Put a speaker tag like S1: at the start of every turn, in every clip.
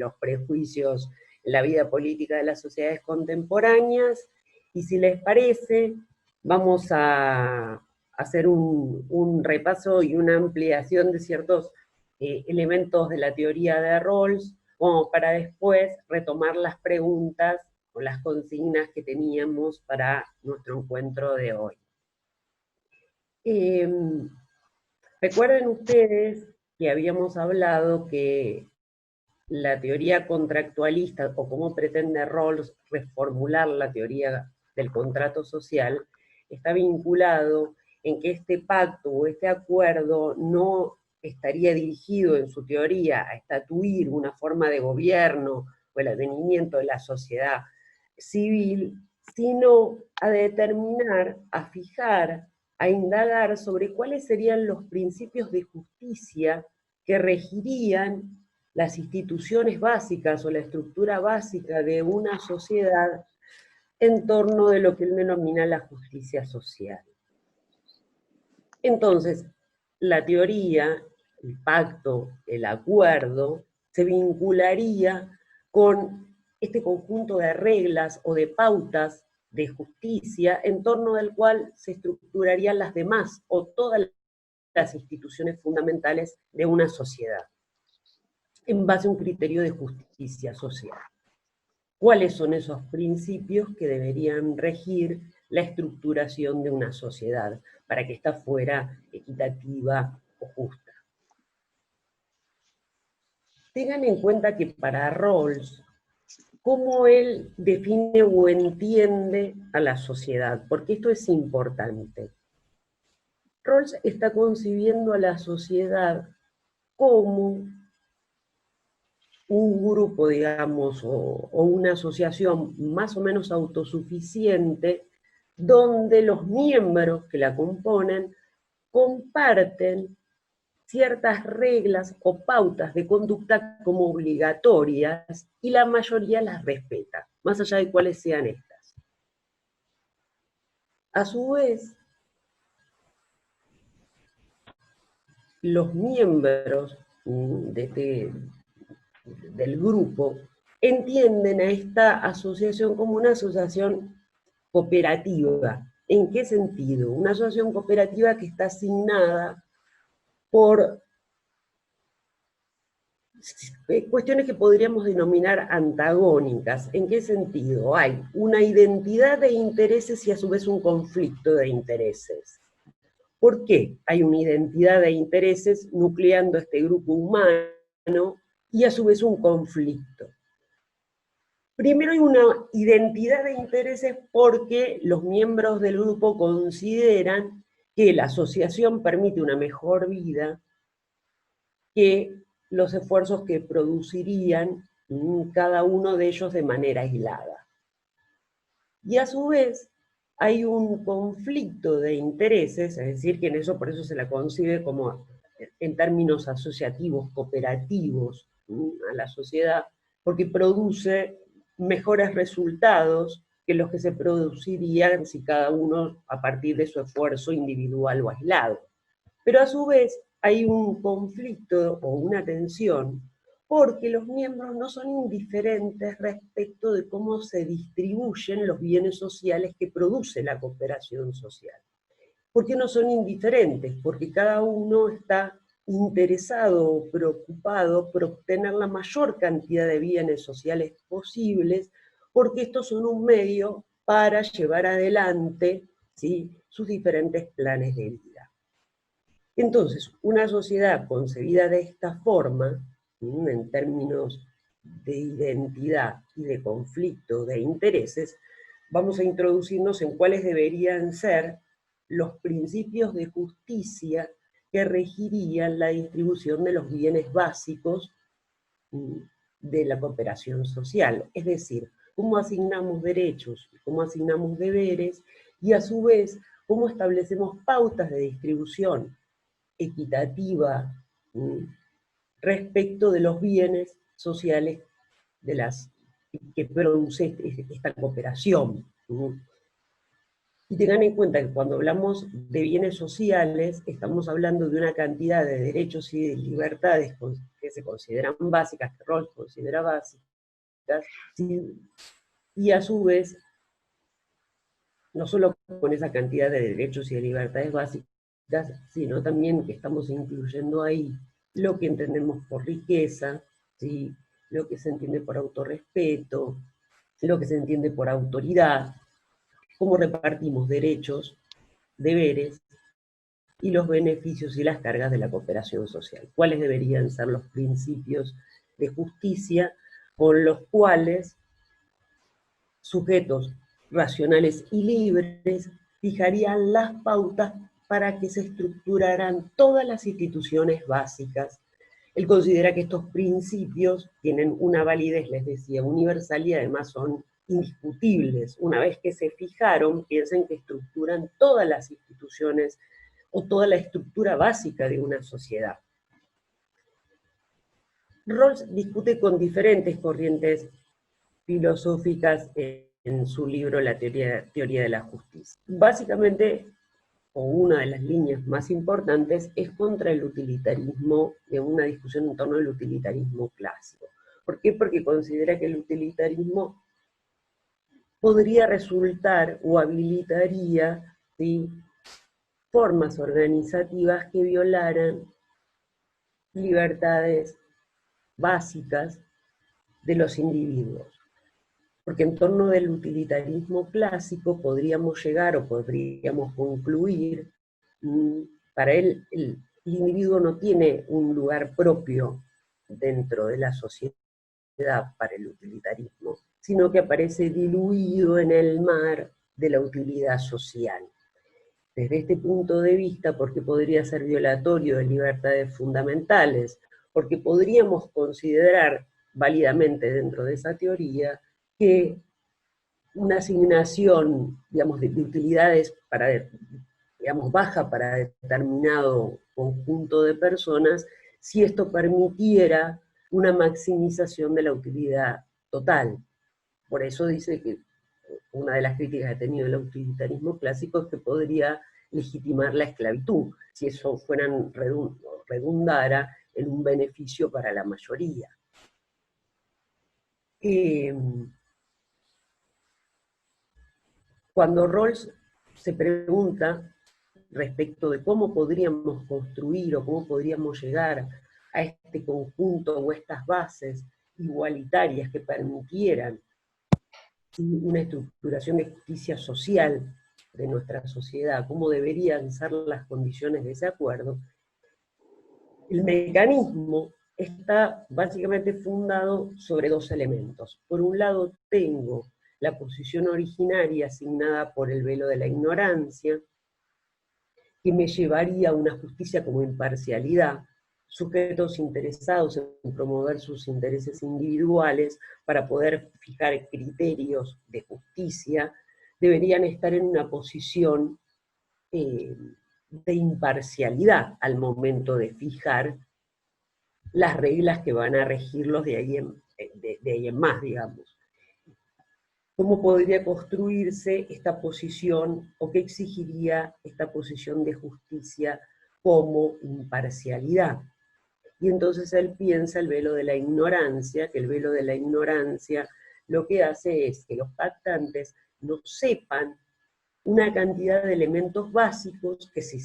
S1: los prejuicios en la vida política de las sociedades contemporáneas, y si les parece, vamos a hacer un repaso y una ampliación de ciertos elementos de la teoría de Rawls, como para después retomar las preguntas o las consignas que teníamos para nuestro encuentro de hoy. Recuerden ustedes que habíamos hablado que la teoría contractualista, o cómo pretende Rawls reformular la teoría del contrato social, está vinculado en que este pacto o este acuerdo no estaría dirigido en su teoría a estatuir una forma de gobierno o el advenimiento de la sociedad civil, sino a determinar, a fijar, a indagar sobre cuáles serían los principios de justicia que regirían las instituciones básicas o la estructura básica de una sociedad en torno de lo que él denomina la justicia social. Entonces, la teoría, el pacto, el acuerdo, se vincularía con este conjunto de reglas o de pautas de justicia en torno del cual se estructurarían las demás o todas las instituciones fundamentales de una sociedad, en base a un criterio de justicia social. ¿Cuáles son esos principios que deberían regir la estructuración de una sociedad para que ésta fuera equitativa o justa? Tengan en cuenta que para Rawls, cómo él define o entiende a la sociedad, porque esto es importante. Rawls está concibiendo a la sociedad como un grupo, digamos, o una asociación más o menos autosuficiente, donde los miembros que la componen comparten ciertas reglas o pautas de conducta como obligatorias, y la mayoría las respeta, más allá de cuáles sean estas. A su vez, los miembros del grupo entienden a esta asociación como una asociación cooperativa. ¿En qué sentido? Una asociación cooperativa que está asignada por cuestiones que podríamos denominar antagónicas. ¿En qué sentido? Hay una identidad de intereses y a su vez un conflicto de intereses. ¿Por qué hay una identidad de intereses nucleando este grupo humano y a su vez un conflicto? Primero hay una identidad de intereses porque los miembros del grupo consideran que la asociación permite una mejor vida que los esfuerzos que producirían cada uno de ellos de manera aislada. Y a su vez hay un conflicto de intereses, es decir, que en eso por eso se la concibe como en términos asociativos, cooperativos, a la sociedad, porque produce mejores resultados que los que se producirían si cada uno a partir de su esfuerzo individual o aislado. Pero a su vez hay un conflicto o una tensión porque los miembros no son indiferentes respecto de cómo se distribuyen los bienes sociales que produce la cooperación social. ¿Por qué no son indiferentes? Porque cada uno está interesado o preocupado por obtener la mayor cantidad de bienes sociales posibles, porque estos son un medio para llevar adelante, ¿sí?, sus diferentes planes de vida. Entonces, una sociedad concebida de esta forma, en términos de identidad y de conflicto de intereses, vamos a introducirnos en cuáles deberían ser los principios de justicia que regirían la distribución de los bienes básicos de la cooperación social. Es decir, cómo asignamos derechos, cómo asignamos deberes, y a su vez, cómo establecemos pautas de distribución equitativa respecto de los bienes sociales que produce esta cooperación. Y tengan en cuenta que cuando hablamos de bienes sociales, estamos hablando de una cantidad de derechos y de libertades que se consideran básicas, que Rawls considera básicas, ¿sí? Y a su vez, no solo con esa cantidad de derechos y de libertades básicas, sino también que estamos incluyendo ahí lo que entendemos por riqueza, ¿sí? Lo que se entiende por autorrespeto, lo que se entiende por autoridad, cómo repartimos derechos, deberes y los beneficios y las cargas de la cooperación social. ¿Cuáles deberían ser los principios de justicia con los cuales sujetos racionales y libres fijarían las pautas para que se estructuraran todas las instituciones básicas? Él considera que estos principios tienen una validez, les decía, universal, y además son indiscutibles. Una vez que se fijaron, piensen que estructuran todas las instituciones o toda la estructura básica de una sociedad. Rawls discute con diferentes corrientes filosóficas en su libro La teoría de la justicia. Básicamente, o una de las líneas más importantes, es contra el utilitarismo, de una discusión en torno al utilitarismo clásico. ¿Por qué? Porque considera que el utilitarismo podría resultar o habilitaría, ¿sí?, formas organizativas que violaran libertades básicas de los individuos. Porque en torno del utilitarismo clásico podríamos llegar o podríamos concluir, para él el individuo no tiene un lugar propio dentro de la sociedad para el utilitarismo, sino que aparece diluido en el mar de la utilidad social. Desde este punto de vista, porque podría ser violatorio de libertades fundamentales, porque podríamos considerar válidamente dentro de esa teoría que una asignación, digamos, de utilidades para, digamos, baja para determinado conjunto de personas, si esto permitiera una maximización de la utilidad total. Por eso dice que una de las críticas que ha tenido el utilitarismo clásico es que podría legitimar la esclavitud, si eso redundara en un beneficio para la mayoría. Cuando Rawls se pregunta respecto de cómo podríamos construir o cómo podríamos llegar a este conjunto o estas bases igualitarias que permitieran una estructuración de justicia social de nuestra sociedad, cómo deberían ser las condiciones de ese acuerdo, el mecanismo está básicamente fundado sobre dos elementos. Por un lado, tengo la posición originaria asignada por el velo de la ignorancia, que me llevaría a una justicia como imparcialidad, sujetos interesados en promover sus intereses individuales para poder fijar criterios de justicia, deberían estar en una posición de imparcialidad al momento de fijar las reglas que van a regirlos de ahí en más, digamos. ¿Cómo podría construirse esta posición, o qué exigiría esta posición de justicia como imparcialidad? Y entonces él piensa el velo de la ignorancia, que el velo de la ignorancia lo que hace es que los pactantes no sepan una cantidad de elementos básicos que, si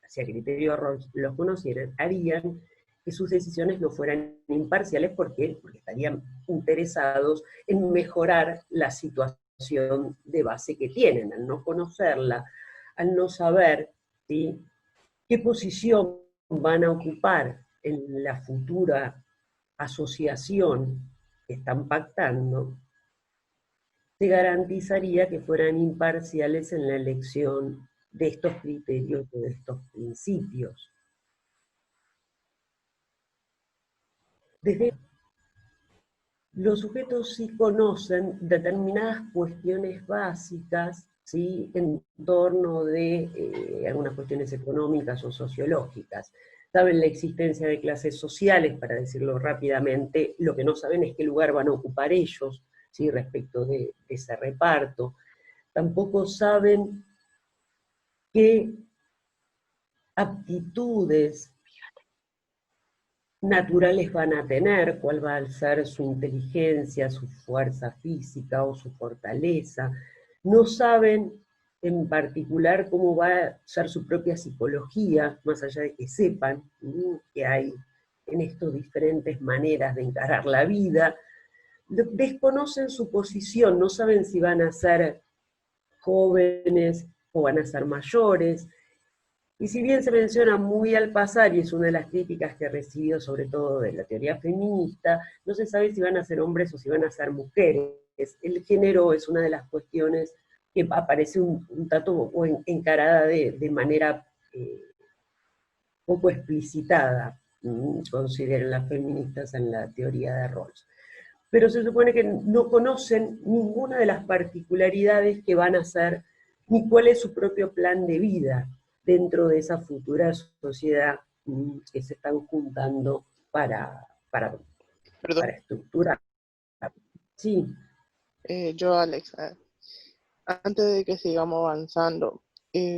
S1: hacia criterio los conocieran, harían que sus decisiones no fueran imparciales. ¿Por qué? Porque estarían interesados en mejorar la situación de base que tienen, al no conocerla, al no saber, ¿sí?, qué posición van a ocupar en la futura asociación que están pactando, se garantizaría que fueran imparciales en la elección de estos criterios o de estos principios. Desde los sujetos sí conocen determinadas cuestiones básicas, ¿sí?, en torno de algunas cuestiones económicas o sociológicas. Saben la existencia de clases sociales, para decirlo rápidamente. Lo que no saben es qué lugar van a ocupar ellos, ¿sí?, respecto de ese reparto. tampoco saben qué aptitudes naturales van a tener, cuál va a ser su inteligencia, su fuerza física o su fortaleza. No saben en particular cómo va a ser su propia psicología, más allá de que sepan que hay en estos diferentes maneras de encarar la vida. Desconocen su posición, no saben si van a ser jóvenes o van a ser mayores. Y si bien se menciona muy al pasar, y es una de las críticas que he recibido sobre todo de la teoría feminista, no se sabe si van a ser hombres o si van a ser mujeres. El género es una de las cuestiones que aparece un tanto o encarada de manera poco explicitada, consideran las feministas en la teoría de roles. Pero se supone que no conocen ninguna de las particularidades que van a ser, ni cuál es su propio plan de vida dentro de esa futura sociedad que se están juntando
S2: Perdón,
S1: para estructurar. Sí,
S2: yo Alex, antes de que sigamos avanzando,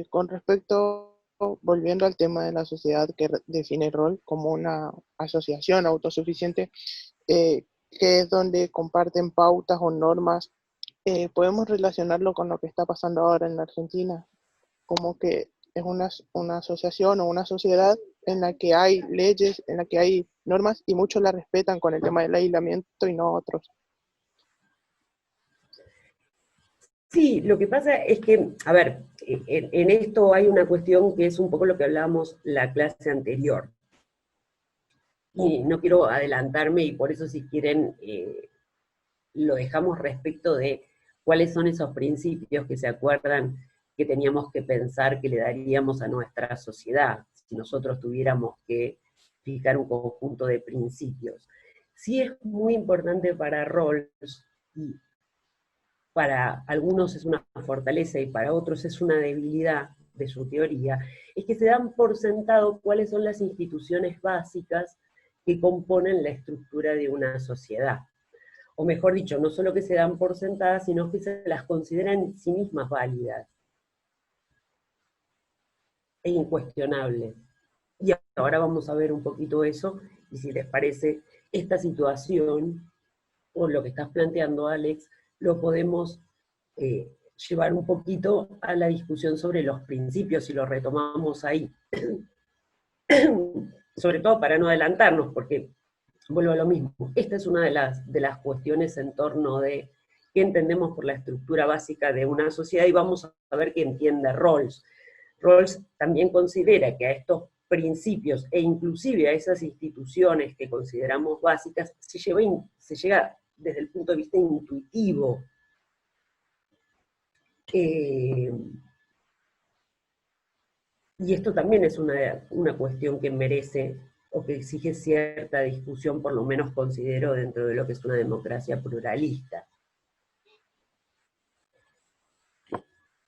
S2: con respecto, volviendo al tema de la sociedad que define el rol como una asociación autosuficiente, que es donde comparten pautas o normas, podemos relacionarlo con lo que está pasando ahora en la Argentina, como que es una asociación o una sociedad en la que hay leyes, en la que hay normas y muchos la respetan con el tema del aislamiento y no otros.
S1: sí, lo que pasa es que, a ver, en esto hay una cuestión que es un poco lo que hablábamos la clase anterior. Y no quiero adelantarme, y por eso si quieren lo dejamos respecto de cuáles son esos principios que se acuerdan que teníamos que pensar que le daríamos a nuestra sociedad, si nosotros tuviéramos que fijar un conjunto de principios. Sí es muy importante para Rawls, y para algunos es una fortaleza y para otros es una debilidad de su teoría, es que se dan por sentado cuáles son las instituciones básicas que componen la estructura de una sociedad. O mejor dicho, no solo que se dan por sentadas, sino que se las consideran en sí mismas válidas e incuestionables. Y ahora vamos a ver un poquito eso, y si les parece, esta situación, o lo que estás planteando, Alex, lo podemos llevar un poquito a la discusión sobre los principios, y lo retomamos ahí. Sobre todo para no adelantarnos, porque vuelvo a lo mismo. Esta es una de las cuestiones en torno de qué entendemos por la estructura básica de una sociedad, y vamos a ver qué entiende Rawls. Rawls también considera que a estos principios e inclusive a esas instituciones que consideramos básicas se llega desde el punto de vista intuitivo. Eh, y esto también es una cuestión que merece o que exige cierta discusión, por lo menos considero, dentro de lo que es una democracia pluralista.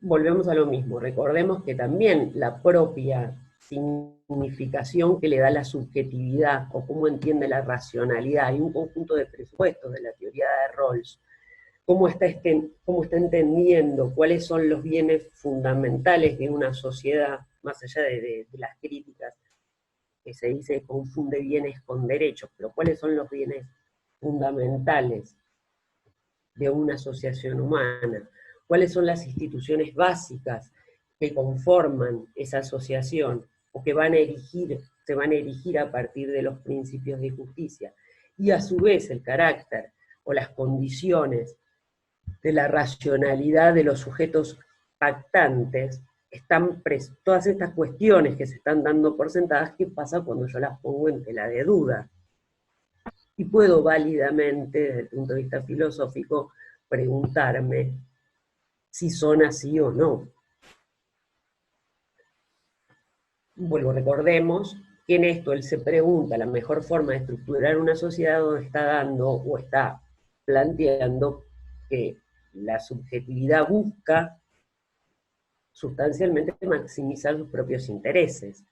S1: Volvemos a lo mismo, recordemos que también la propia significación que le da la subjetividad, o cómo entiende la racionalidad, hay un conjunto de presupuestos de la teoría de Rawls, cómo está entendiendo cuáles son los bienes fundamentales de una sociedad, más allá de las críticas que se dice que confunde bienes con derechos, pero cuáles son los bienes fundamentales de una asociación humana, cuáles son las instituciones básicas que conforman esa asociación o que se van a erigir a partir de los principios de justicia, y a su vez el carácter o las condiciones de la racionalidad de los sujetos pactantes, todas estas cuestiones que se están dando por sentadas, ¿qué pasa cuando yo las pongo en tela de duda? Y puedo válidamente, desde el punto de vista filosófico, preguntarme si son así o no. Bueno, recordemos que en esto él se pregunta la mejor forma de estructurar una sociedad, donde está dando o está planteando que la subjetividad busca sustancialmente maximizar sus propios intereses.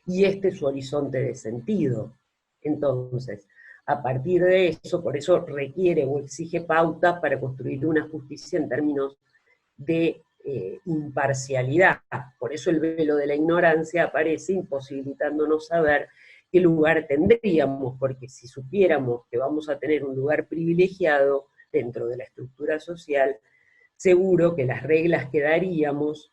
S1: Y este es su horizonte de sentido. Entonces, a partir de eso, por eso requiere o exige pautas para construir una justicia en términos de imparcialidad. Por eso el velo de la ignorancia aparece imposibilitándonos saber qué lugar tendríamos, porque si supiéramos que vamos a tener un lugar privilegiado dentro de la estructura social, seguro que las reglas que daríamos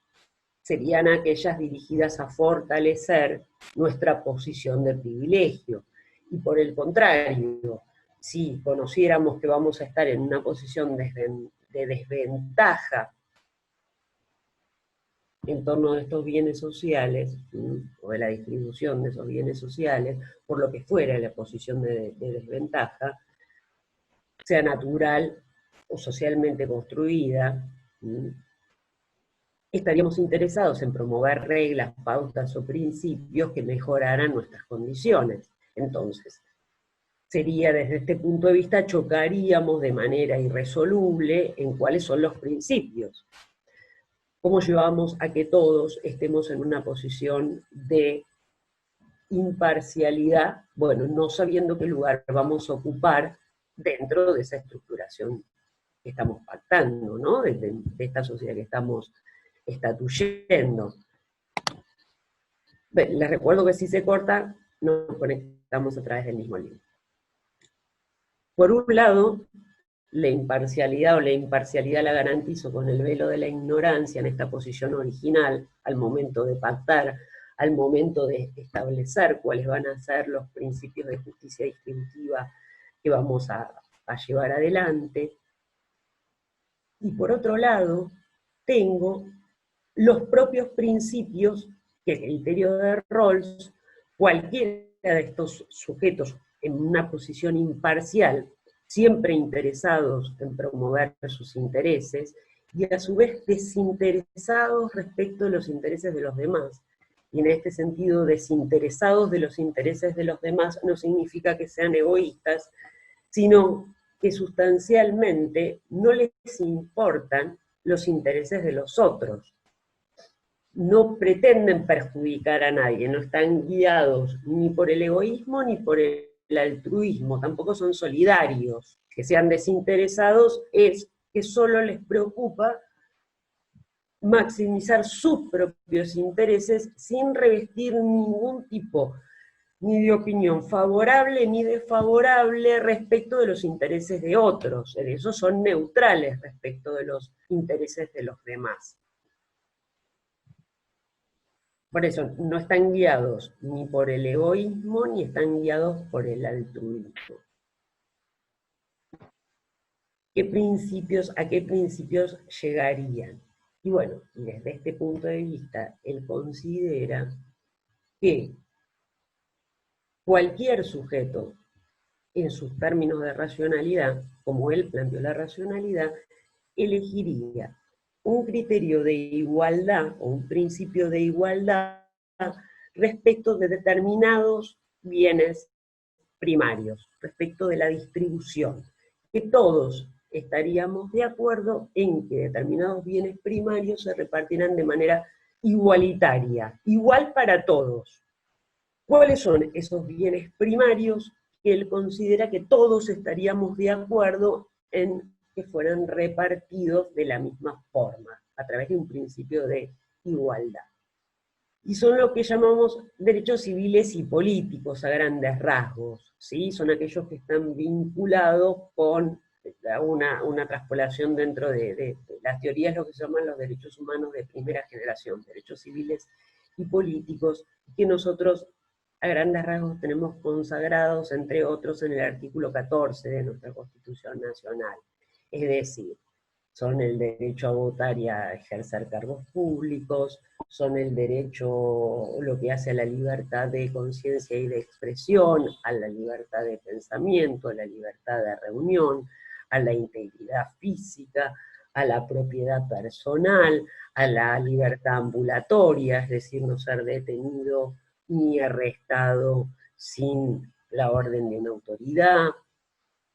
S1: serían aquellas dirigidas a fortalecer nuestra posición de privilegio. Y por el contrario, si conociéramos que vamos a estar en una posición de desventaja en torno a estos bienes sociales, o de la distribución de esos bienes sociales, por lo que fuera la posición de desventaja, sea natural o socialmente construida, estaríamos interesados en promover reglas, pautas o principios que mejoraran nuestras condiciones. Entonces, sería desde este punto de vista, chocaríamos de manera irresoluble en cuáles son los principios. ¿Cómo llevamos a que todos estemos en una posición de imparcialidad? Bueno, no sabiendo qué lugar vamos a ocupar dentro de esa estructuración que estamos pactando, ¿no? De esta sociedad que estamos estatuyendo. Les recuerdo que si se corta, nos conectamos a través del mismo link. Por un lado, la imparcialidad o la imparcialidad la garantizo con el velo de la ignorancia en esta posición original, al momento de pactar, al momento de establecer cuáles van a ser los principios de justicia distributiva que vamos a llevar adelante. Y por otro lado, tengo los propios principios que, criterio de Rawls, cualquiera de estos sujetos en una posición imparcial, siempre interesados en promover sus intereses, y a su vez desinteresados respecto de los intereses de los demás. Y en este sentido, desinteresados de los intereses de los demás no significa que sean egoístas, sino que sustancialmente no les importan los intereses de los otros. No pretenden perjudicar a nadie, no están guiados ni por el egoísmo ni por el altruismo, tampoco son solidarios. Que sean desinteresados es que solo les preocupa maximizar sus propios intereses sin revestir ningún tipo ni de opinión favorable ni desfavorable respecto de los intereses de otros. En eso son neutrales respecto de los intereses de los demás. Por eso, no están guiados ni por el egoísmo, ni están guiados por el altruismo. ¿A qué principios llegarían? Y bueno, desde este punto de vista, él considera que cualquier sujeto, en sus términos de racionalidad, como él planteó la racionalidad, elegiría un criterio de igualdad o un principio de igualdad respecto de determinados bienes primarios, respecto de la distribución, que todos estaríamos de acuerdo en que determinados bienes primarios se repartirán de manera igualitaria, igual para todos. ¿Cuáles son esos bienes primarios que él considera que todos estaríamos de acuerdo en que fueran repartidos de la misma forma, a través de un principio de igualdad? Y son lo que llamamos derechos civiles y políticos a grandes rasgos, ¿sí? Son aquellos que están vinculados con una traspolación dentro de las teorías, lo que se llaman los derechos humanos de primera generación, derechos civiles y políticos, que nosotros a grandes rasgos tenemos consagrados, entre otros, en el artículo 14 de nuestra Constitución Nacional. Es decir, son el derecho a votar y a ejercer cargos públicos, son el derecho, lo que hace a la libertad de conciencia y de expresión, a la libertad de pensamiento, a la libertad de reunión, a la integridad física, a la propiedad personal, a la libertad ambulatoria, es decir, no ser detenido ni arrestado sin la orden de una autoridad.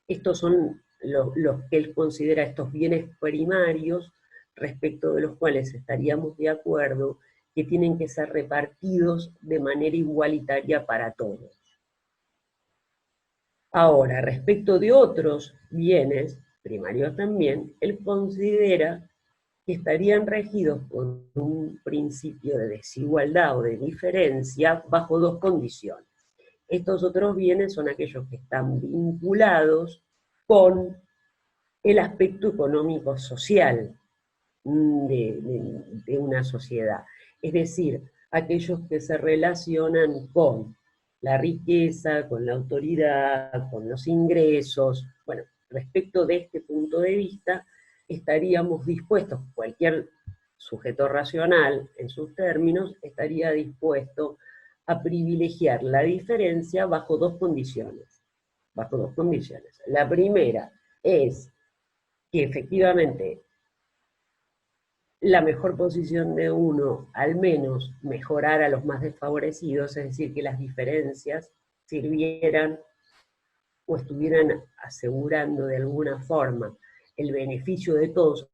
S1: Estos son los que él considera estos bienes primarios, respecto de los cuales estaríamos de acuerdo que tienen que ser repartidos de manera igualitaria para todos. Ahora, respecto de otros bienes primarios también, él considera que estarían regidos por un principio de desigualdad o de diferencia bajo dos condiciones. Estos otros bienes son aquellos que están vinculados con el aspecto económico-social de una sociedad. Es decir, aquellos que se relacionan con la riqueza, con la autoridad, con los ingresos. Bueno, respecto de este punto de vista, estaríamos dispuestos, cualquier sujeto racional en sus términos, estaría dispuesto a privilegiar la diferencia bajo dos condiciones. Bajo dos condiciones. La primera es que efectivamente la mejor posición de uno, al menos mejorar a los más desfavorecidos, es decir, que las diferencias sirvieran o estuvieran asegurando de alguna forma el beneficio de todos,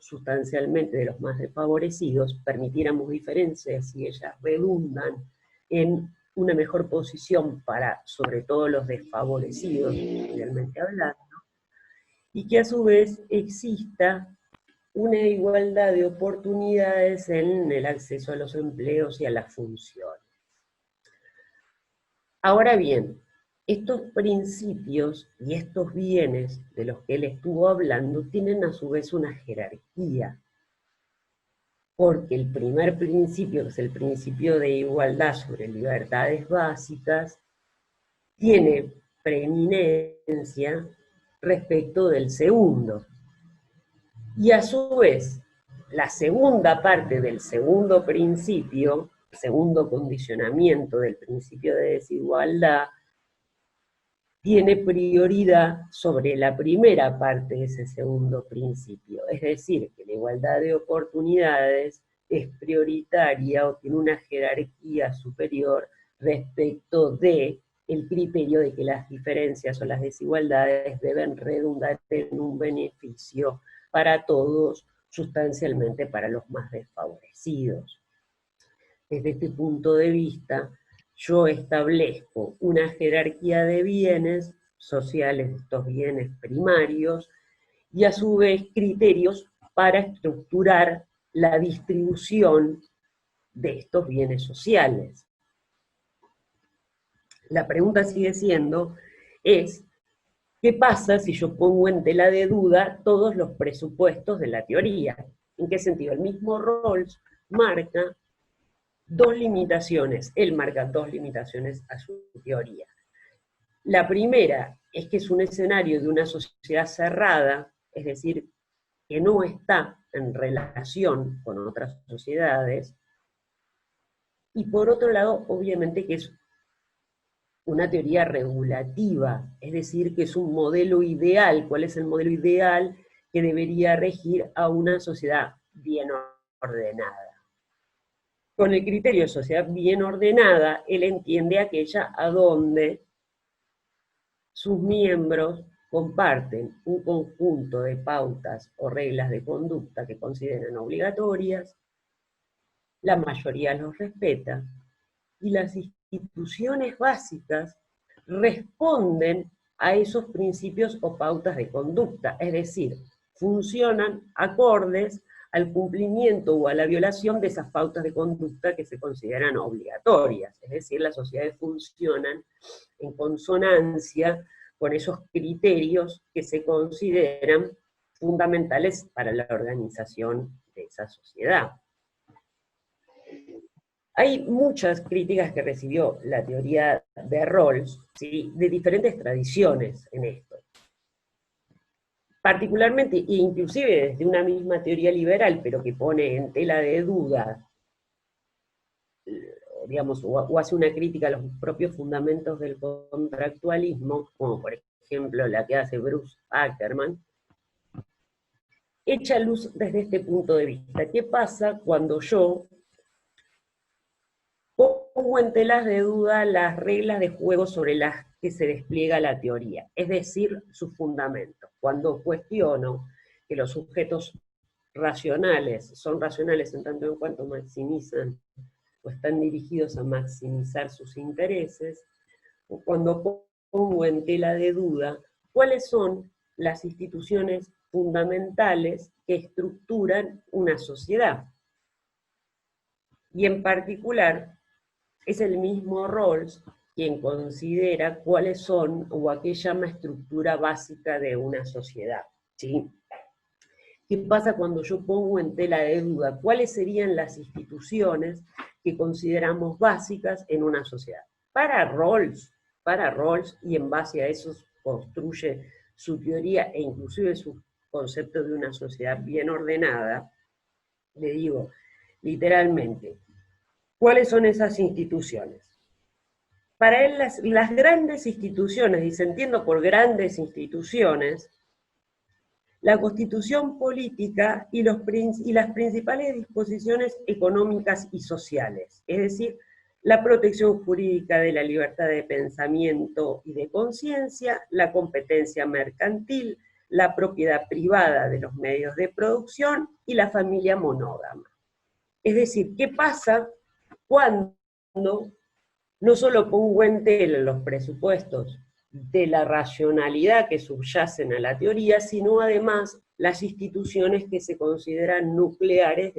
S1: sustancialmente de los más desfavorecidos, permitiéramos diferencias y ellas redundan en una mejor posición para, sobre todo, los desfavorecidos, realmente hablando, y que a su vez exista una igualdad de oportunidades en el acceso a los empleos y a las funciones. Ahora bien, estos principios y estos bienes de los que él estuvo hablando tienen a su vez una jerarquía, porque el primer principio, que es el principio de igualdad sobre libertades básicas, tiene preeminencia respecto del segundo. Y a su vez, la segunda parte del segundo principio, segundo condicionamiento del principio de desigualdad, tiene prioridad sobre la primera parte de ese segundo principio. Es decir, que la igualdad de oportunidades es prioritaria o tiene una jerarquía superior respecto de el criterio de que las diferencias o las desigualdades deben redundar en un beneficio para todos, sustancialmente para los más desfavorecidos. Desde este punto de vista, yo establezco una jerarquía de bienes sociales, estos bienes primarios, y a su vez criterios para estructurar la distribución de estos bienes sociales. La pregunta sigue siendo, ¿qué pasa si yo pongo en tela de duda todos los presupuestos de la teoría? ¿En qué sentido? El mismo Rawls marca dos limitaciones, él marca dos limitaciones a su teoría. La primera es que es un escenario de una sociedad cerrada, es decir, que no está en relación con otras sociedades, y por otro lado, obviamente que es una teoría regulativa, es decir, que es un modelo ideal. ¿Cuál es el modelo ideal que debería regir a una sociedad bien ordenada? Con el criterio de sociedad bien ordenada, él entiende aquella a donde sus miembros comparten un conjunto de pautas o reglas de conducta que consideran obligatorias, la mayoría los respeta, y las instituciones básicas responden a esos principios o pautas de conducta, es decir, funcionan acordes al cumplimiento o a la violación de esas pautas de conducta que se consideran obligatorias, es decir, las sociedades funcionan en consonancia con esos criterios que se consideran fundamentales para la organización de esa sociedad. Hay muchas críticas que recibió la teoría de Rawls, ¿sí?, de diferentes tradiciones en esto. Particularmente, e inclusive desde una misma teoría liberal, pero que pone en tela de duda, digamos, o hace una crítica a los propios fundamentos del contractualismo, como por ejemplo la que hace Bruce Ackerman, echa luz desde este punto de vista. ¿Qué pasa cuando yo pongo en telas de duda las reglas de juego sobre las que se despliega la teoría, es decir, sus fundamentos? Cuando cuestiono que los sujetos racionales son racionales en tanto en cuanto maximizan o están dirigidos a maximizar sus intereses, o cuando pongo en tela de duda cuáles son las instituciones fundamentales que estructuran una sociedad. Y en particular, es el mismo Rawls quien considera cuáles son o a qué llama estructura básica de una sociedad, ¿sí? ¿Qué pasa cuando yo pongo en tela de duda cuáles serían las instituciones que consideramos básicas en una sociedad? Para Rawls, y en base a eso construye su teoría e inclusive su concepto de una sociedad bien ordenada, le digo literalmente, ¿cuáles son esas instituciones? Para él las grandes instituciones, y se entiende por grandes instituciones, la constitución política y las principales disposiciones económicas y sociales, es decir, la protección jurídica de la libertad de pensamiento y de conciencia, la competencia mercantil, la propiedad privada de los medios de producción y la familia monógama. Es decir, ¿qué pasa cuando no solo pongo en tela los presupuestos de la racionalidad que subyacen a la teoría, sino además las instituciones que se consideran nucleares?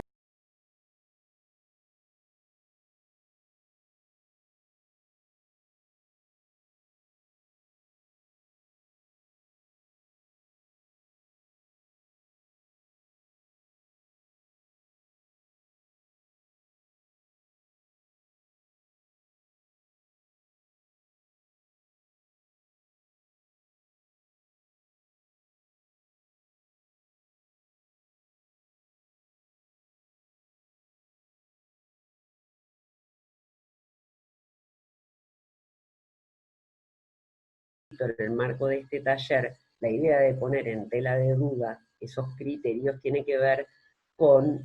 S1: En el marco de este taller, la idea de poner en tela de duda esos criterios tiene que ver con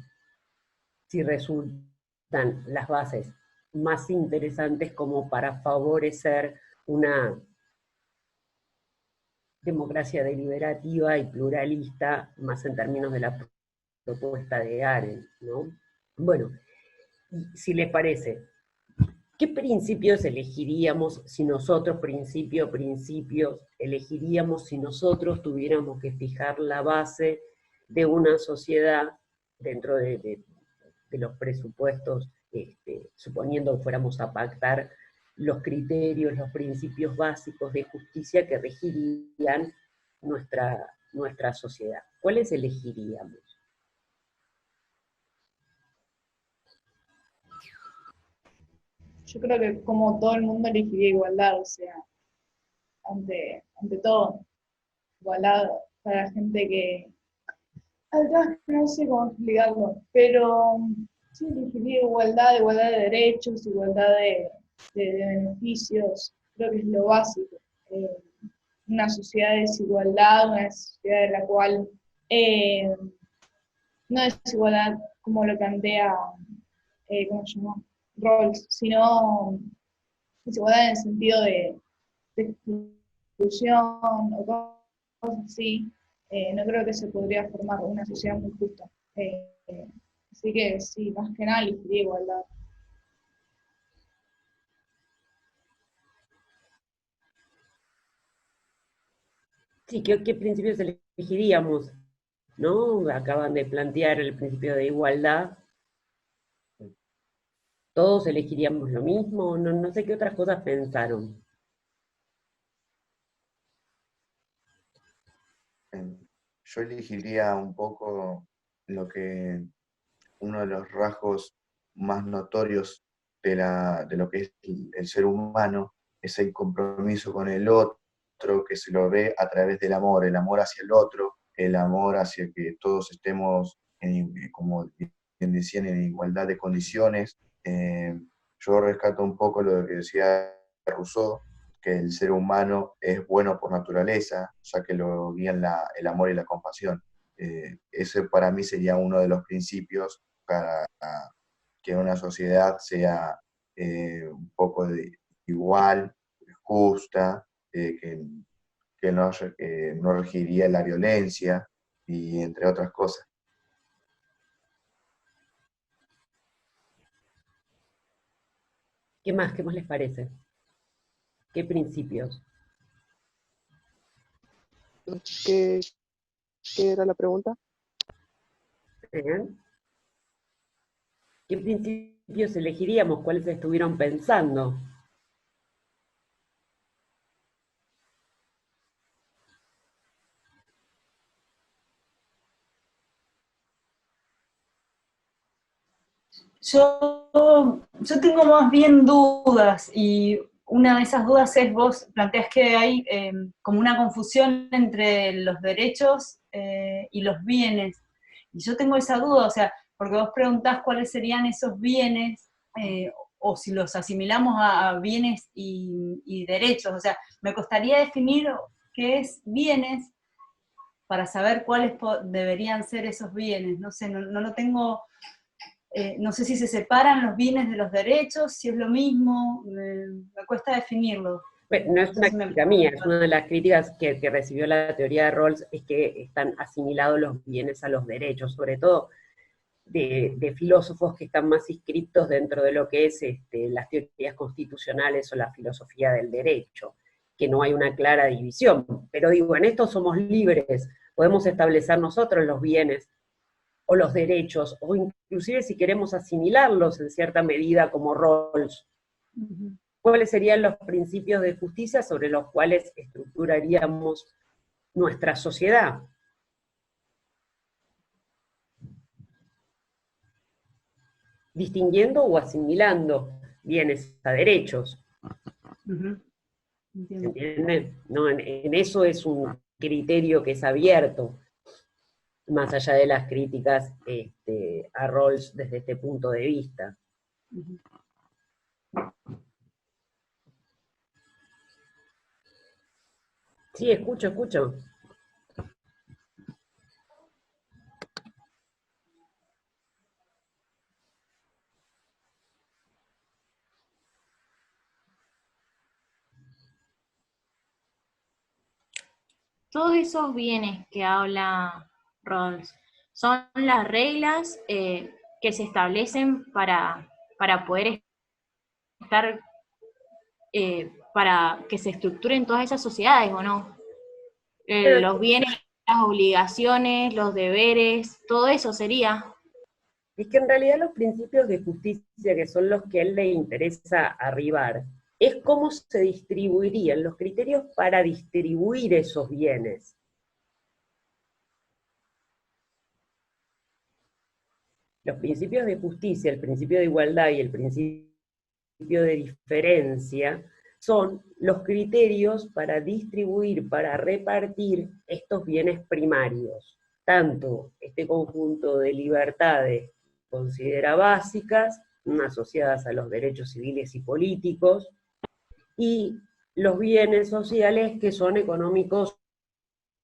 S1: si resultan las bases más interesantes como para favorecer una democracia deliberativa y pluralista, más en términos de la propuesta de Arendt, ¿no? Bueno, si les parece, ¿qué principios elegiríamos si nosotros, principios, elegiríamos si nosotros tuviéramos que fijar la base de una sociedad dentro de los presupuestos, suponiendo que fuéramos a pactar los criterios, los principios básicos de justicia que regirían nuestra sociedad? ¿Cuáles elegiríamos?
S3: Yo creo que como todo el mundo elegiría igualdad, o sea, ante todo, igualdad para la gente que, no sé cómo explicarlo, pero sí elegiría igualdad, igualdad de derechos, igualdad de beneficios, creo que es lo básico. Eh, una sociedad de desigualdad, una sociedad en la cual no desigualdad como lo plantea, ¿cómo se llama? Rawls, sino desigualdad en el sentido de exclusión o cosas así. No creo que se podría formar una sociedad muy justa. Así que sí, más que nada elegiría igualdad.
S1: Sí, ¿qué principios elegiríamos? ¿No? Acaban de plantear el principio de igualdad. ¿Todos elegiríamos lo mismo? No sé qué otras cosas pensaron.
S4: Yo elegiría un poco lo que uno de los rasgos más notorios de lo que es el ser humano es el compromiso con el otro, que se lo ve a través del amor, el amor hacia el otro, el amor hacia que todos estemos, como bien decían, en igualdad de condiciones. Yo rescato un poco lo que decía Rousseau, que el ser humano es bueno por naturaleza, ya que lo guían el amor y la compasión. Ese para mí sería uno de los principios para que una sociedad sea un poco igual, justa, que no regiría la violencia y entre otras cosas.
S1: ¿Qué más? ¿Qué más les parece? ¿Qué principios?
S2: Que ¿Qué era la pregunta?
S1: Bien. ¿Qué principios elegiríamos? ¿Cuáles estuvieron pensando?
S5: Yo tengo más bien dudas, y una de esas dudas es, vos planteás que hay como una confusión entre los derechos y los bienes. Y yo tengo esa duda, o sea, porque vos preguntás cuáles serían esos bienes, o si los asimilamos a bienes y derechos. O sea, me costaría definir qué es bienes para saber cuáles deberían ser esos bienes. No sé, no lo tengo. No sé si se separan los bienes de los derechos, si es lo mismo, me cuesta definirlo.
S1: Bueno, no es una crítica mía, es una de las críticas que recibió la teoría de Rawls, es que están asimilados los bienes a los derechos, sobre todo de filósofos que están más inscriptos dentro de lo que es las teorías constitucionales o la filosofía del derecho, que no hay una clara división. Pero digo, en esto somos libres, podemos establecer nosotros los bienes o los derechos, o inclusive si queremos asimilarlos en cierta medida como Rawls. ¿Cuáles serían los principios de justicia sobre los cuales estructuraríamos nuestra sociedad? Distinguiendo o asimilando bienes a derechos. ¿Entienden? No, en eso es un criterio que es abierto, más allá de las críticas a Rawls desde este punto de vista. Sí, escucho.
S6: Todos esos bienes que habla Rawls son las reglas que se establecen para poder estar, para que se estructuren todas esas sociedades, ¿o no? Los bienes, las obligaciones, los deberes, todo eso sería.
S1: Es que en realidad los principios de justicia, que son los que a él le interesa arribar, es cómo se distribuirían los criterios para distribuir esos bienes. Los principios de justicia, el principio de igualdad y el principio de diferencia, son los criterios para distribuir, para repartir estos bienes primarios. Tanto este conjunto de libertades que considera básicas, asociadas a los derechos civiles y políticos, y los bienes sociales que son económicos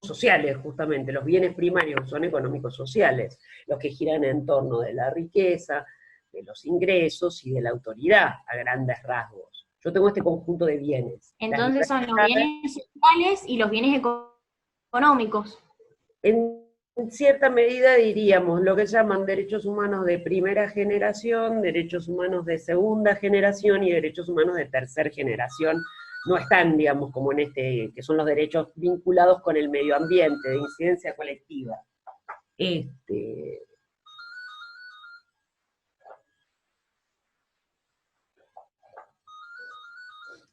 S1: sociales, justamente, los bienes primarios son económicos sociales, los que giran en torno de la riqueza, de los ingresos y de la autoridad, a grandes rasgos. Yo tengo este conjunto de bienes.
S6: Entonces son los bienes sociales y los bienes económicos.
S1: En cierta medida diríamos lo que llaman derechos humanos de primera generación, derechos humanos de segunda generación y derechos humanos de tercera generación. No están, digamos, como en que son los derechos vinculados con el medio ambiente, de incidencia colectiva.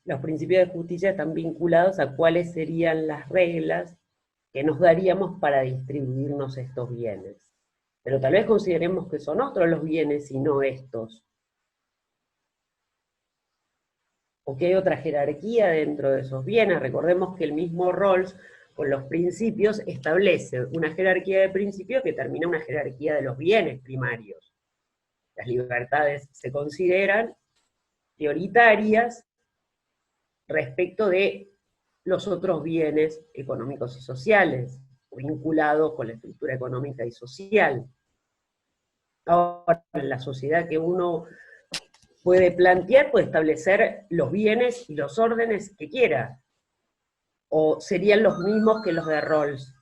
S1: Los principios de justicia están vinculados a cuáles serían las reglas que nos daríamos para distribuirnos estos bienes. Pero tal vez consideremos que son otros los bienes y no estos. O que hay otra jerarquía dentro de esos bienes. Recordemos que el mismo Rawls, con los principios, establece una jerarquía de principios que termina una jerarquía de los bienes primarios. Las libertades se consideran prioritarias respecto de los otros bienes económicos y sociales, vinculados con la estructura económica y social. Ahora, en la sociedad que uno puede plantear, puede establecer los bienes y los órdenes que quiera, o serían los mismos que los de Rawls.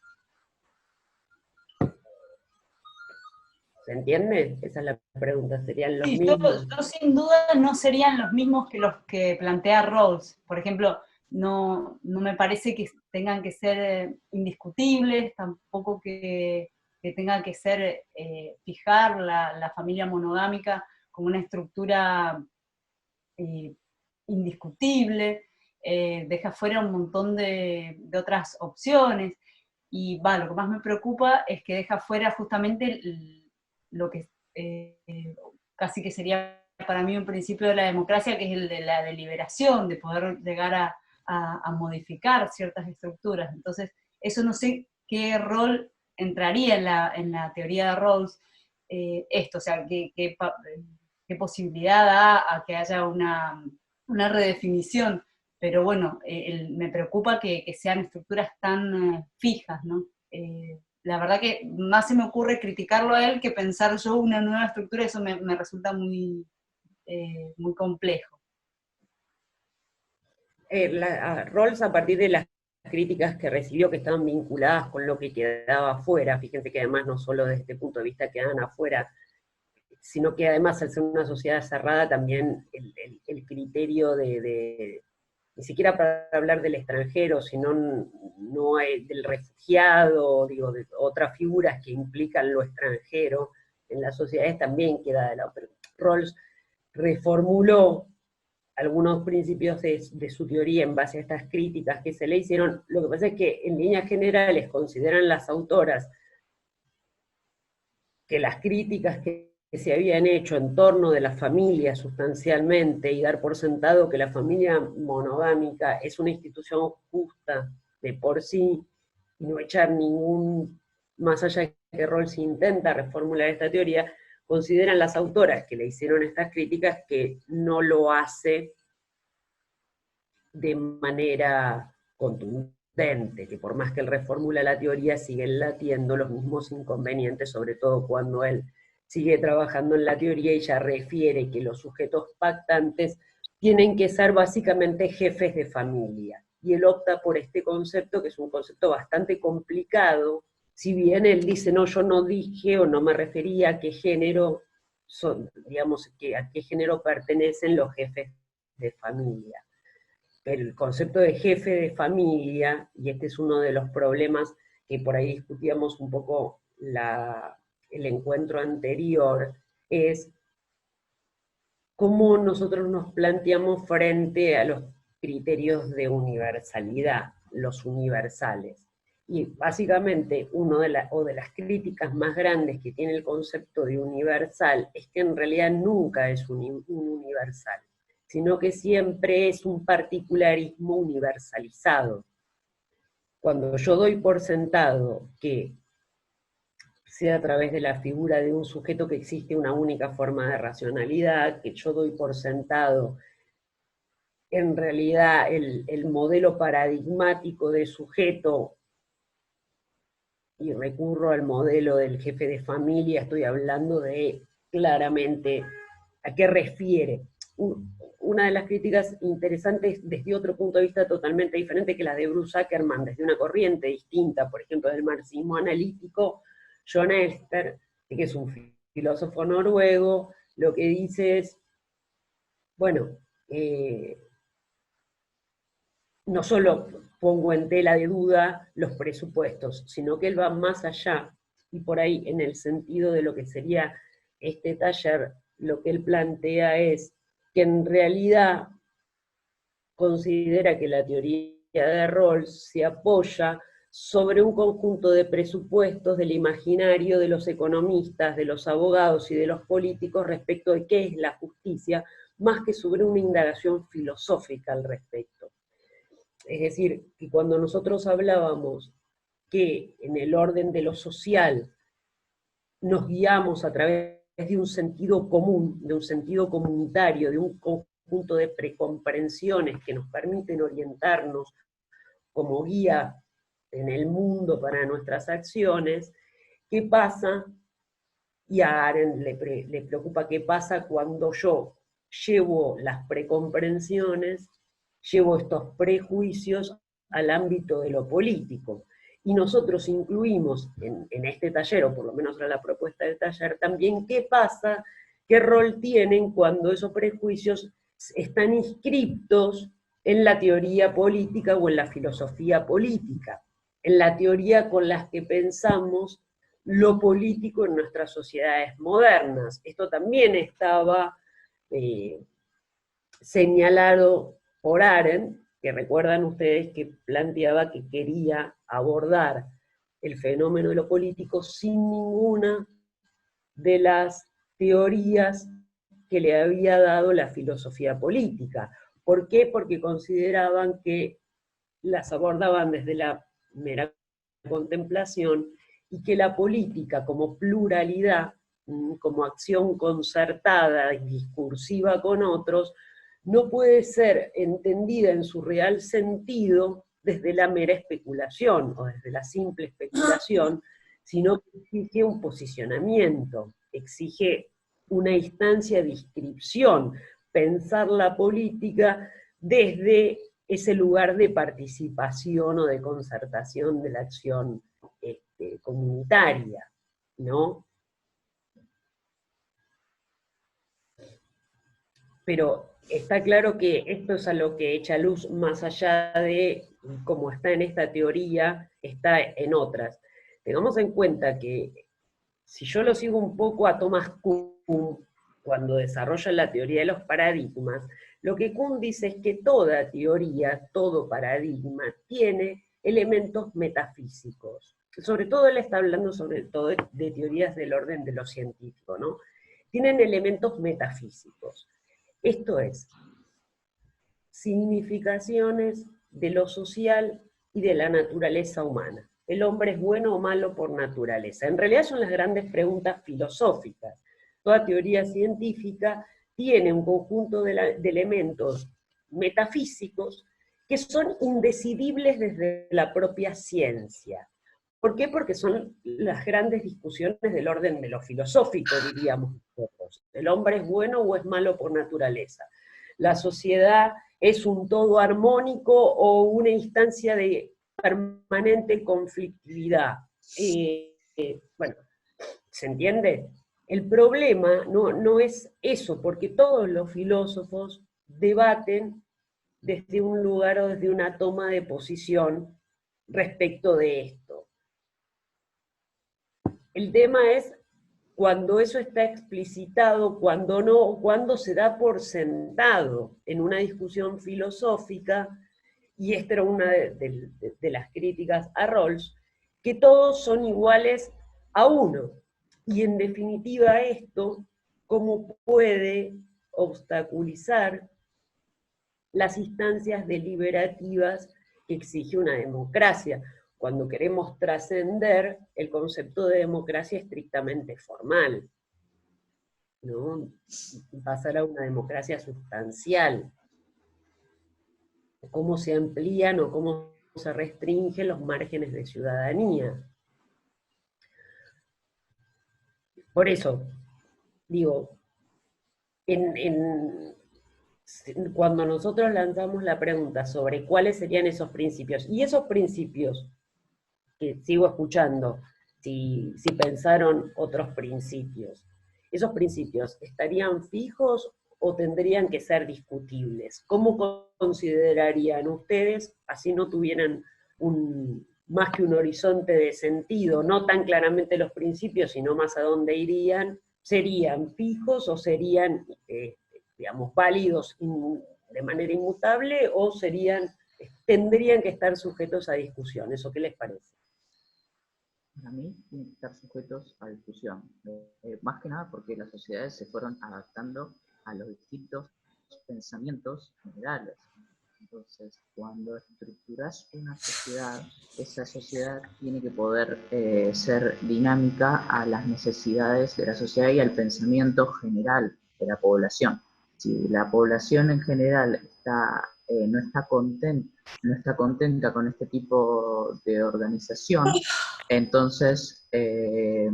S1: ¿Se entiende? Esa es la pregunta, ¿serían los mismos?
S5: Yo sin duda no serían los mismos que los que plantea Rawls. Por ejemplo, no me parece que tengan que ser indiscutibles, tampoco que tenga que ser fijar la familia monogámica como una estructura indiscutible, deja fuera un montón de otras opciones, y lo que más me preocupa es que deja fuera justamente lo que casi que sería para mí un principio de la democracia, que es el de la deliberación, de poder llegar a modificar ciertas estructuras. Entonces, eso no sé qué rol entraría en la teoría de Rawls, esto, o sea, qué posibilidad da a que haya una redefinición, pero bueno, me preocupa que sean estructuras tan fijas, ¿no? La verdad que más se me ocurre criticarlo a él que pensar yo una nueva estructura, eso me resulta muy complejo.
S1: Rawls, a partir de las críticas que recibió, que estaban vinculadas con lo que quedaba afuera, fíjense que además no solo desde este punto de vista quedan afuera, sino que además al ser una sociedad cerrada también el criterio ni siquiera para hablar del extranjero, sino no del refugiado, digo, de otras figuras que implican lo extranjero en las sociedades también queda de lado. Pero Rawls reformuló algunos principios de su teoría en base a estas críticas que se le hicieron. Lo que pasa es que en líneas generales consideran las autoras que las críticas que se habían hecho en torno de la familia sustancialmente, y dar por sentado que la familia monogámica es una institución justa de por sí, y no echar más allá de que Rawls intenta reformular esta teoría, consideran las autoras que le hicieron estas críticas que no lo hace de manera contundente, que por más que él reformula la teoría, siguen latiendo los mismos inconvenientes, sobre todo cuando él sigue trabajando en la teoría y ya refiere que los sujetos pactantes tienen que ser básicamente jefes de familia. Y él opta por este concepto, que es un concepto bastante complicado, si bien él dice, no, yo no dije o no me refería a qué género son, digamos, a qué género pertenecen los jefes de familia. Pero el concepto de jefe de familia, y este es uno de los problemas que por ahí discutíamos un poco el encuentro anterior, es cómo nosotros nos planteamos frente a los criterios de universalidad, los universales. Y básicamente una de las críticas más grandes que tiene el concepto de universal es que en realidad nunca es un universal, sino que siempre es un particularismo universalizado. Cuando yo doy por sentado que sea a través de la figura de un sujeto que existe una única forma de racionalidad, que yo doy por sentado en realidad el modelo paradigmático de sujeto, y recurro al modelo del jefe de familia, estoy hablando de claramente a qué refiere. Una de las críticas interesantes desde otro punto de vista totalmente diferente que la de Bruce Ackerman, desde una corriente distinta, por ejemplo del marxismo analítico, John Elster, que es un filósofo noruego, lo que dice es, bueno, no solo pongo en tela de duda los presupuestos, sino que él va más allá, y por ahí en el sentido de lo que sería este taller, lo que él plantea es que en realidad considera que la teoría de Rawls se apoya sobre un conjunto de presupuestos del imaginario de los economistas, de los abogados y de los políticos respecto de qué es la justicia, más que sobre una indagación filosófica al respecto. Es decir, que cuando nosotros hablábamos que en el orden de lo social nos guiamos a través de un sentido común, de un sentido comunitario, de un conjunto de precomprensiones que nos permiten orientarnos como guía en el mundo para nuestras acciones, ¿qué pasa? Y a Arendt le preocupa qué pasa cuando yo llevo las precomprensiones, llevo estos prejuicios al ámbito de lo político. Y nosotros incluimos en este taller, o por lo menos era la propuesta del taller, también qué pasa, qué rol tienen cuando esos prejuicios están inscriptos en la teoría política o en la filosofía política, en la teoría con las que pensamos lo político en nuestras sociedades modernas. Esto también estaba señalado por Arendt, que recuerdan ustedes que planteaba que quería abordar el fenómeno de lo político sin ninguna de las teorías que le había dado la filosofía política. ¿Por qué? Porque consideraban que las abordaban desde la mera contemplación y que la política como pluralidad, como acción concertada y discursiva con otros, no puede ser entendida en su real sentido desde la mera especulación o desde la simple especulación, sino que exige un posicionamiento, exige una instancia de inscripción, pensar la política desde ese lugar de participación o de concertación de la acción comunitaria, ¿no? Pero está claro que esto es a lo que echa luz más allá de cómo está en esta teoría, está en otras. Tengamos en cuenta que si yo lo sigo un poco a Thomas Kuhn, cuando desarrolla la teoría de los paradigmas, lo que Kuhn dice es que toda teoría, todo paradigma, tiene elementos metafísicos. Sobre todo él está hablando sobre todo de teorías del orden de lo científico, ¿no? Tienen elementos metafísicos. Esto es, significaciones de lo social y de la naturaleza humana. ¿El hombre es bueno o malo por naturaleza? En realidad son las grandes preguntas filosóficas. Toda teoría científica tiene un conjunto de elementos metafísicos que son indecidibles desde la propia ciencia. ¿Por qué? Porque son las grandes discusiones del orden de lo filosófico, diríamos nosotros. ¿El hombre es bueno o es malo por naturaleza? ¿La sociedad es un todo armónico o una instancia de permanente conflictividad? Bueno, ¿se entiende? El problema no es eso, porque todos los filósofos debaten desde un lugar o desde una toma de posición respecto de esto. El tema es cuando eso está explicitado, cuando no, cuando se da por sentado en una discusión filosófica, y esta era una de las críticas a Rawls, que todos son iguales a uno. Y en definitiva esto, ¿cómo puede obstaculizar las instancias deliberativas que exige una democracia? Cuando queremos trascender el concepto de democracia estrictamente formal, ¿no? Pasar a una democracia sustancial. Cómo se amplían o cómo se restringen los márgenes de ciudadanía. Por eso, digo, cuando nosotros lanzamos la pregunta sobre cuáles serían esos principios, y esos principios que sigo escuchando, si pensaron otros principios, ¿esos principios estarían fijos o tendrían que ser discutibles? ¿Cómo considerarían ustedes, así no tuvieran más que un horizonte de sentido, no tan claramente los principios, sino más a dónde irían? ¿Serían fijos o serían, digamos, válidos de manera inmutable, o tendrían que estar sujetos a discusiones? ¿O qué les parece?
S7: Para mí tienen que estar sujetos a discusión, más que nada porque las sociedades se fueron adaptando a los distintos pensamientos generales. Entonces, cuando estructuras una sociedad, esa sociedad tiene que poder ser dinámica a las necesidades de la sociedad y al pensamiento general de la población. Si la población en general no está contenta con este tipo de organización, entonces se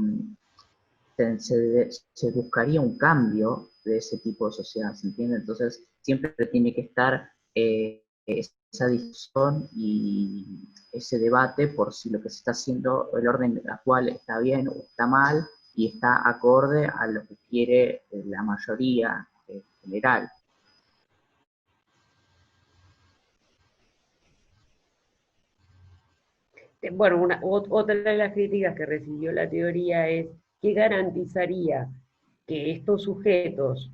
S7: buscaría un cambio de ese tipo de sociedad, ¿se entiende? Entonces siempre tiene que estar esa discusión y ese debate por si lo que se está haciendo, el orden actual está bien o está mal, y está acorde a lo que quiere la mayoría general.
S1: Bueno, otra de las críticas que recibió la teoría es que garantizaría que estos sujetos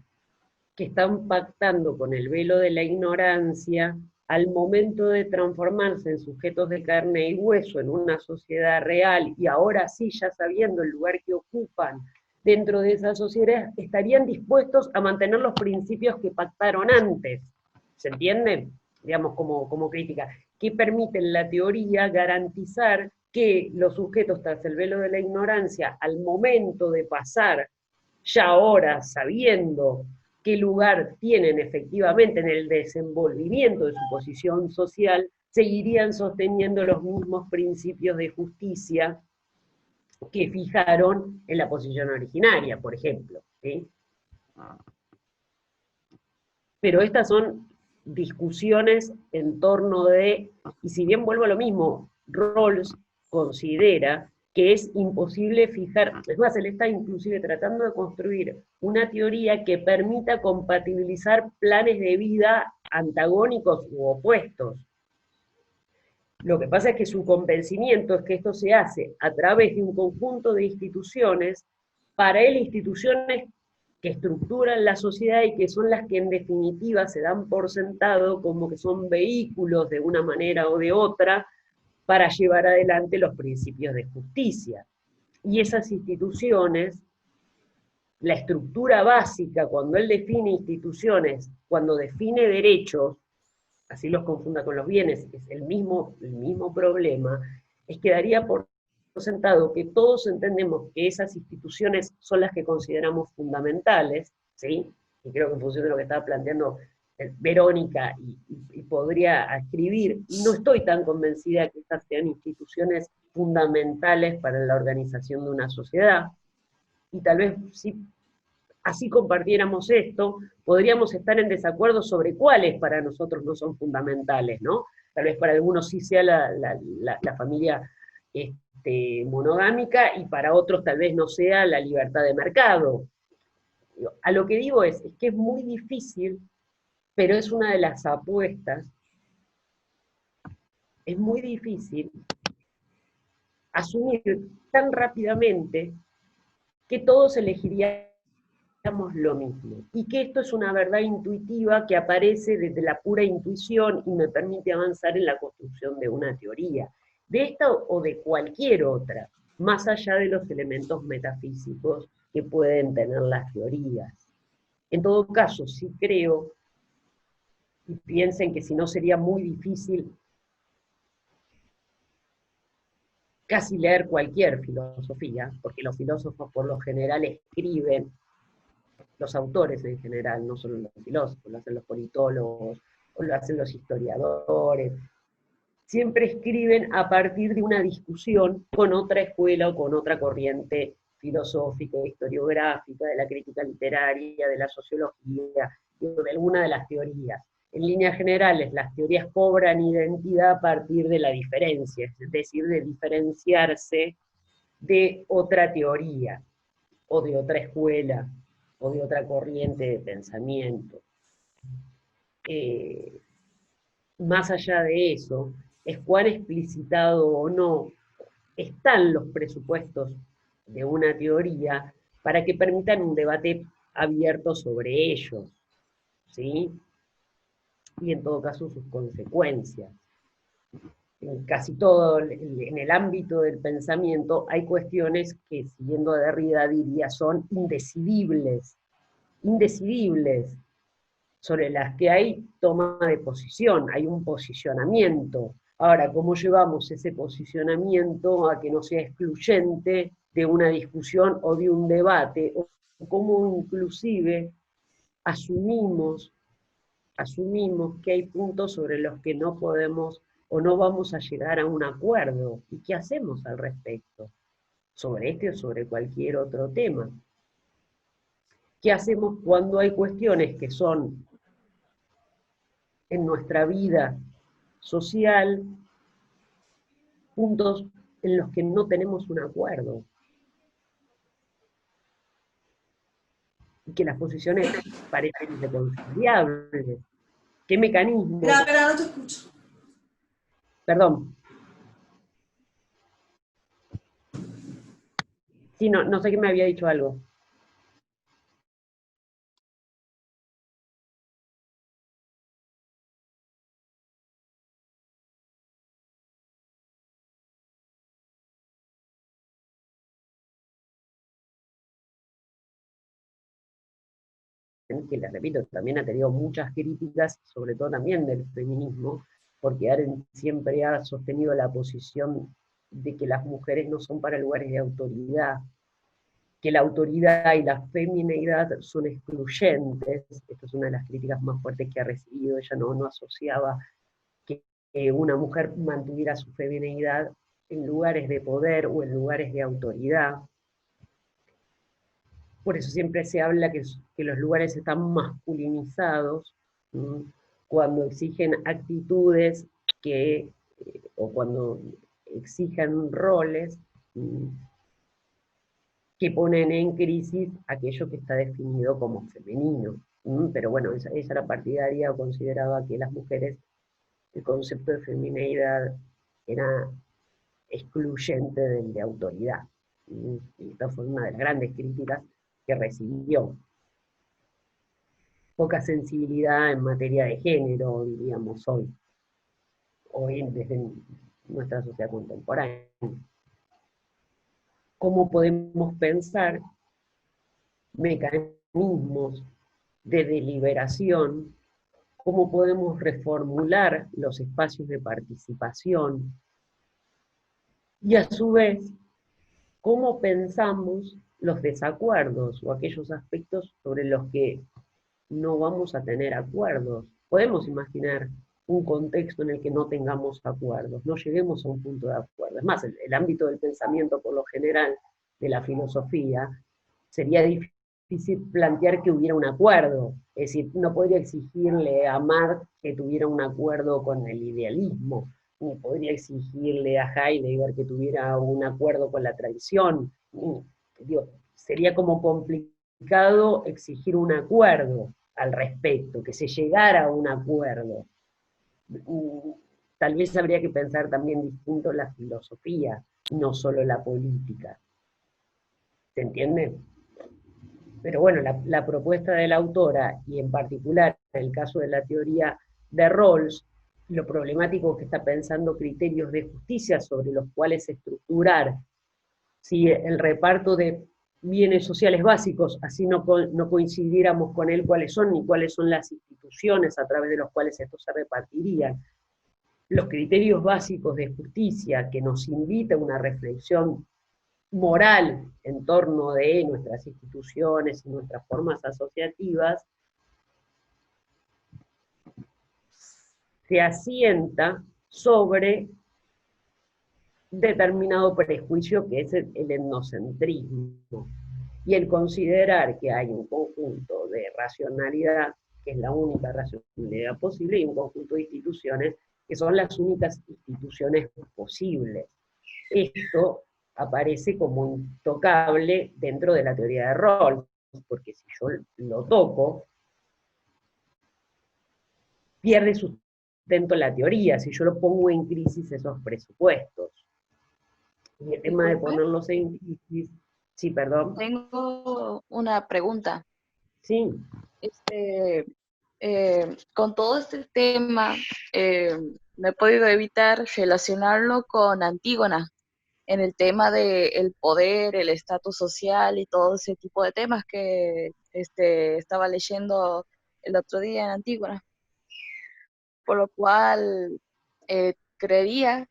S1: que están pactando con el velo de la ignorancia, al momento de transformarse en sujetos de carne y hueso en una sociedad real, y ahora sí, ya sabiendo el lugar que ocupan dentro de esa sociedad, estarían dispuestos a mantener los principios que pactaron antes. ¿Se entiende? Digamos, como crítica. Que permiten la teoría garantizar que los sujetos tras el velo de la ignorancia, al momento de pasar, ya ahora sabiendo qué lugar tienen efectivamente en el desenvolvimiento de su posición social, seguirían sosteniendo los mismos principios de justicia que fijaron en la posición originaria, por ejemplo. ¿Sí? Pero estas son discusiones en torno de, y si bien vuelvo a lo mismo, Rawls considera que es imposible fijar, es más, él está inclusive tratando de construir una teoría que permita compatibilizar planes de vida antagónicos u opuestos. Lo que pasa es que su convencimiento es que esto se hace a través de un conjunto de instituciones, para él instituciones que estructuran la sociedad y que son las que en definitiva se dan por sentado como que son vehículos de una manera o de otra para llevar adelante los principios de justicia. Y esas instituciones, la estructura básica, cuando él define instituciones, cuando define derechos, así los confunda con los bienes, es el mismo problema, es que daría por sentado que todos entendemos que esas instituciones son las que consideramos fundamentales, ¿sí? Y creo que en función de lo que estaba planteando Verónica, y podría escribir, no estoy tan convencida que estas sean instituciones fundamentales para la organización de una sociedad, y tal vez si así compartiéramos esto, podríamos estar en desacuerdo sobre cuáles para nosotros no son fundamentales, ¿no? Tal vez para algunos sí sea la familia monogámica, y para otros tal vez no sea la libertad de mercado. A lo que digo es que es muy difícil, pero es una de las apuestas, es muy difícil asumir tan rápidamente que todos elegiríamos lo mismo, y que esto es una verdad intuitiva que aparece desde la pura intuición y me permite avanzar en la construcción de una teoría, de esta o de cualquier otra, más allá de los elementos metafísicos que pueden tener las teorías. En todo caso, sí creo, y piensen que si no sería muy difícil casi leer cualquier filosofía, porque los filósofos por lo general escriben, los autores en general, no solo los filósofos, lo hacen los politólogos, o lo hacen los historiadores, siempre escriben a partir de una discusión con otra escuela o con otra corriente filosófica, historiográfica, de la crítica literaria, de la sociología, de alguna de las teorías. En líneas generales, las teorías cobran identidad a partir de la diferencia, es decir, de diferenciarse de otra teoría, o de otra escuela, o de otra corriente de pensamiento. Más allá de eso, es cuán explicitado o no están los presupuestos de una teoría para que permitan un debate abierto sobre ellos, ¿sí? Y en todo caso sus consecuencias. En casi todo, en el ámbito del pensamiento, hay cuestiones que, siguiendo a Derrida, diría, son indecidibles, sobre las que hay toma de posición, hay un posicionamiento. Ahora, ¿cómo llevamos ese posicionamiento a que no sea excluyente de una discusión o de un debate? O cómo inclusive asumimos que hay puntos sobre los que no podemos o no vamos a llegar a un acuerdo? ¿Y qué hacemos al respecto? Sobre este o sobre cualquier otro tema. ¿Qué hacemos cuando hay cuestiones que son en nuestra vida social puntos en los que no tenemos un acuerdo? Y que las posiciones parecen irreconciliables. ¿Qué mecanismos?
S8: Espera, no te escucho.
S1: Perdón. Sí, no, no sé quién me había dicho algo. Que les repito, también ha tenido muchas críticas, sobre todo también del feminismo, porque Arendt siempre ha sostenido la posición de que las mujeres no son para lugares de autoridad, que la autoridad y la femineidad son excluyentes. Esta es una de las críticas más fuertes que ha recibido. Ella no asociaba que una mujer mantuviera su femineidad en lugares de poder o en lugares de autoridad. Por eso siempre se habla que los lugares están masculinizados, ¿m? Cuando exigen actitudes o cuando exigen roles que ponen en crisis aquello que está definido como femenino. Pero bueno, ella era partidaria o consideraba que las mujeres, el concepto de femineidad era excluyente del de autoridad. Y esta fue una de las grandes críticas que recibió. Poca sensibilidad en materia de género, diríamos hoy desde nuestra sociedad contemporánea. ¿Cómo podemos pensar mecanismos de deliberación? ¿Cómo podemos reformular los espacios de participación? Y a su vez, ¿cómo pensamos los desacuerdos o aquellos aspectos sobre los que no vamos a tener acuerdos? Podemos imaginar un contexto en el que no tengamos acuerdos, no lleguemos a un punto de acuerdo. Es más, el ámbito del pensamiento, por lo general, de la filosofía, sería difícil plantear que hubiera un acuerdo. Es decir, no podría exigirle a Marx que tuviera un acuerdo con el idealismo, ni podría exigirle a Heidegger que tuviera un acuerdo con la tradición. Digo, sería como complicado exigir un acuerdo al respecto, que se llegara a un acuerdo. Tal vez habría que pensar también distinto la filosofía, no solo la política. ¿Se entiende? Pero bueno, la propuesta de la autora, y en particular en el caso de la teoría de Rawls, lo problemático es que está pensando criterios de justicia sobre los cuales estructurar si el reparto de bienes sociales básicos, así no coincidiéramos con él cuáles son, ni cuáles son las instituciones a través de los cuales estos se repartirían. Los criterios básicos de justicia que nos invita a una reflexión moral en torno de nuestras instituciones y nuestras formas asociativas, se asienta sobre determinado prejuicio que es el etnocentrismo, y el considerar que hay un conjunto de racionalidad, que es la única racionalidad posible, y un conjunto de instituciones que son las únicas instituciones posibles. Esto aparece como intocable dentro de la teoría de Rawls, porque si yo lo toco, pierde sustento la teoría, si yo lo pongo en crisis esos presupuestos. Y el tema de ponerlos en crisis, sí, perdón.
S8: Tengo una pregunta.
S1: Sí.
S8: Con todo este tema, no he podido evitar relacionarlo con Antígona, en el tema del poder, el estatus social y todo ese tipo de temas que estaba leyendo el otro día en Antígona. Por lo cual, creería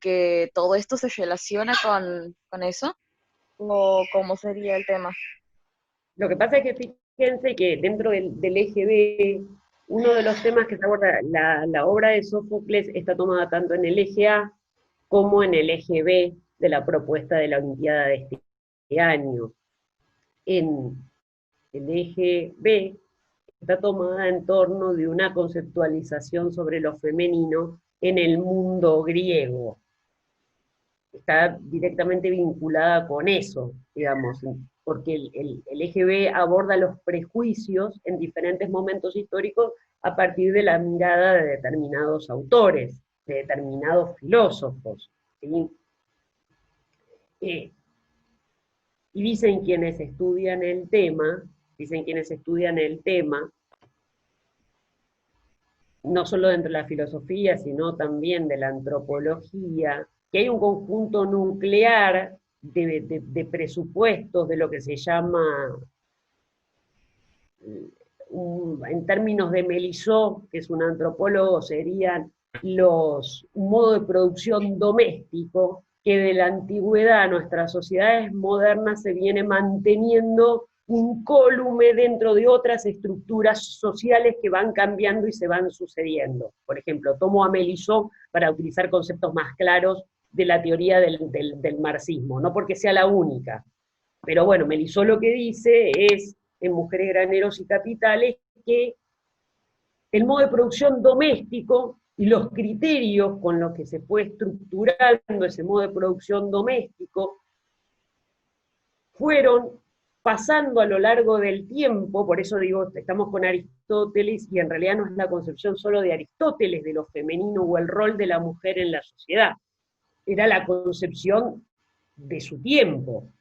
S8: que todo esto se relaciona con eso, o cómo sería el tema.
S1: Lo que pasa es que fíjense que dentro del eje B, uno de los temas que se aborda, la obra de Sófocles está tomada tanto en el eje A como en el eje B de la propuesta de la Olimpiada de este año. En el eje B está tomada en torno de una conceptualización sobre lo femenino en el mundo griego. Está directamente vinculada con eso, digamos, porque el eje B aborda los prejuicios en diferentes momentos históricos a partir de la mirada de determinados autores, de determinados filósofos, ¿sí? Y dicen quienes estudian el tema, no solo dentro de la filosofía, sino también de la antropología, que hay un conjunto nuclear de presupuestos de lo que se llama, en términos de Melisó, que es un antropólogo, serían un modo de producción doméstico, que de la antigüedad a nuestras sociedades modernas se viene manteniendo incólume dentro de otras estructuras sociales que van cambiando y se van sucediendo. Por ejemplo, tomo a Melisó para utilizar conceptos más claros de la teoría del marxismo, no porque sea la única, pero bueno, Melisó lo que dice es, en Mujeres, Graneros y Capitales, que el modo de producción doméstico y los criterios con los que se fue estructurando ese modo de producción doméstico fueron pasando a lo largo del tiempo. Por eso digo, estamos con Aristóteles, y en realidad no es la concepción solo de Aristóteles de lo femenino o el rol de la mujer en la sociedad, era la concepción de su tiempo.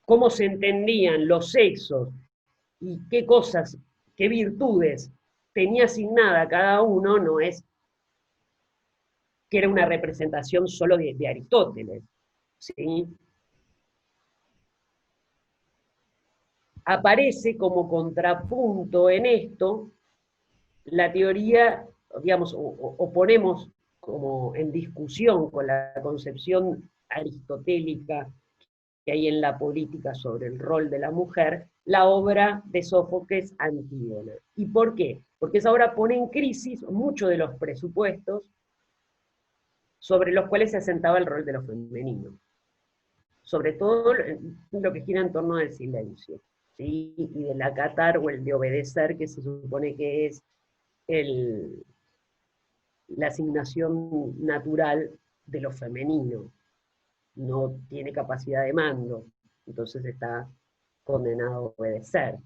S1: Cómo se entendían los sexos y qué cosas, qué virtudes tenía asignada cada uno, no es que era una representación solo de Aristóteles, ¿sí? Aparece como contrapunto en esto la teoría, digamos, o ponemos como en discusión con la concepción aristotélica que hay en la política sobre el rol de la mujer, la obra de Sófocles, Antígona. ¿Y por qué? Porque esa obra pone en crisis muchos de los presupuestos sobre los cuales se asentaba el rol de lo femenino. Sobre todo lo que gira en torno del silencio, ¿sí? Y del acatar o el de obedecer, que se supone que es la asignación natural de lo femenino. No tiene capacidad de mando, entonces está condenado a obedecer.